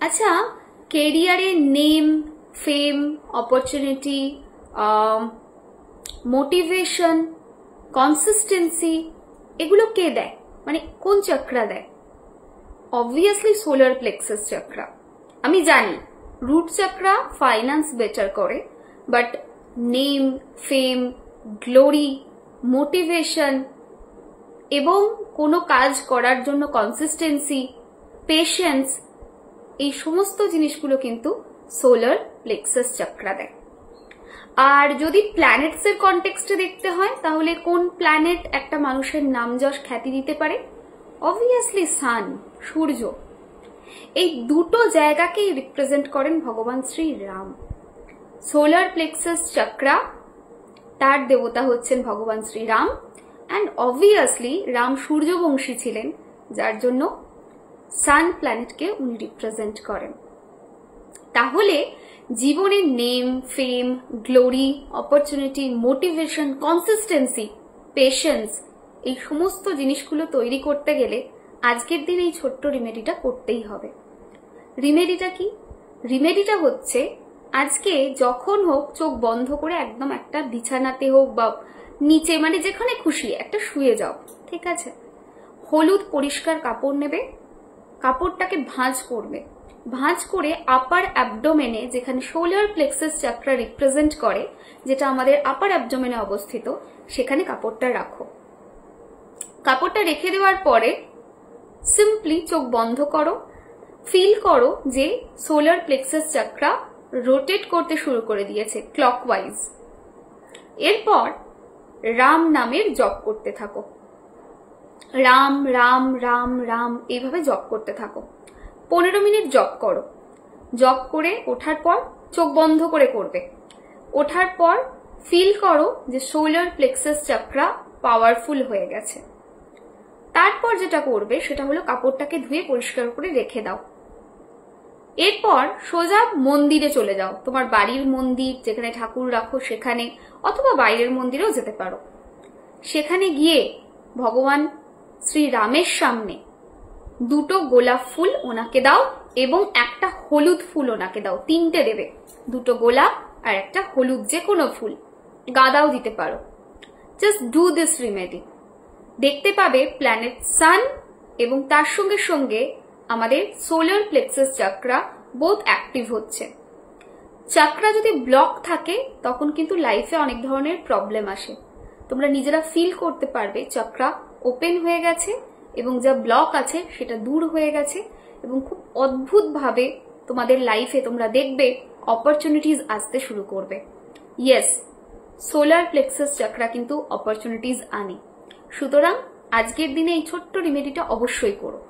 আচ্ছা, কেরিয়ারে নেম, ফেম, opportunity, motivation, consistency এগুলো কে দেয়? মানে কোন চক্রা দেয়? Obviously solar plexus chakra. আমি জানি রুট চক্রা ফাইন্যান্স বেটার করে, but name, fame, glory, motivation এবং কোনো কাজ করার জন্য কনসিস্টেন্সি, পেশেন্স, এই সমস্ত জিনিসগুলো কিন্তু সোলার প্লেক্সাস চক্রা দেয়। আর যদি প্ল্যানেটস এর কনটেক্সটে দেখতে হয়, তাহলে কোন প্ল্যানেট একটা মানুষের নাম যশ খ্যাতি দিতে পারে? অবভিয়াসলি সান, সূর্য। এই দুটো জায়গাকেই রিপ্রেজেন্ট করেন ভগবান শ্রী রাম। সোলার প্লেক্সাস চক্রা, তার দেবতা হচ্ছেন ভগবান শ্রী রাম, অ্যান্ড অবভিয়াসলি রাম সূর্যবংশী ছিলেন, যার জন্য সান প্ল্যানেটকে উনি রিপ্রেজেন্ট করেন। তাহলে জীবনের name, fame, glory, opportunity, motivation, consistency, patience, এই সমস্ত জিনিসগুলো তৈরি করতে গেলে আজকের দিন এই ছোট্ট রিমেডিটা করতেই হবে। রিমেডিটা কি? রিমেডিটা হচ্ছে আজকে যখন হোক চোখ বন্ধ করে একদম একটা বিছানাতে হোক বা নিচে, মানে যেখানে খুশি একটা শুয়ে যাও, ঠিক আছে? হলুদ পরিষ্কার কাপড় নেবে, কাপড়টাকে ভাঁজ করবে, ভাঁজ করে আপার অ্যাবডোমেনে, যেখানে সোলার প্লেক্সাস চক্রা রিপ্রেজেন্ট করে, যেটা আমাদের আপার অ্যাবডোমেনে অবস্থিত, সেখানে কাপড়টা রাখো। কাপড়টা রেখে দেওয়ার পরে সিম্পলি চোখ বন্ধ করো, ফিল করো যে সোলার প্লেক্সাস চক্রা রোটেট করতে শুরু করে দিয়েছে ক্লকওয়াইজ। এরপর রাম নামের জপ করতে থাকো, রাম রাম রাম রাম, এইভাবে জপ করতে থাকো। 15 মিনিট জপ করো। জপ করে ওঠার পর চোখ বন্ধ করে করবে। ওঠার পর ফিল করো যে সোলার প্লেক্সাস চক্রা পাওয়ারফুল হয়ে গেছে। তারপর যেটা করবে সেটা হলো কাপড়টাকে ধুয়ে পরিষ্কার করে রেখে দাও। এরপর সোজা মন্দিরে চলে যাও, তোমার বাড়ির মন্দির যেখানে ঠাকুর রাখো সেখানে, অথবা বাইরের মন্দিরেও যেতে পারো। সেখানে গিয়ে ভগবান শ্রী রামের সামনে 2টো গোলাপ ফুল ওনাকে দাও এবং একটা হলুদ ফুল ওনাকে দাও। 3টে দেবে, 2টো গোলাপ আর একটা হলুদ, যে কোনো ফুল, গাঁদাও দিতে পারো। Just do this remedy. দেখতে পাবে প্ল্যানেট সান এবং তার সঙ্গে সঙ্গে আমাদের solar plexus chakra both active হচ্ছে। চক্রা যদি ব্লক থাকে তখন কিন্তু লাইফে অনেক ধরনের প্রবলেম আসে। তোমরা নিজেরা ফিল করতে পারবে চক্রা ওপেন হয়ে গেছে এবং যা ব্লক আছে সেটা দূর হয়ে গেছে, এবং খুব অদ্ভুতভাবে তোমাদের লাইফে তোমরা দেখবে অপরচুনিটিজ আসতে শুরু করবে। ইয়েস, সোলার প্লেক্সাস চক্রা কিন্তু অপরচুনিটিজ আনে। সুতরাং আজকের দিনে এই ছোট্ট রিমেডিটা অবশ্যই করো।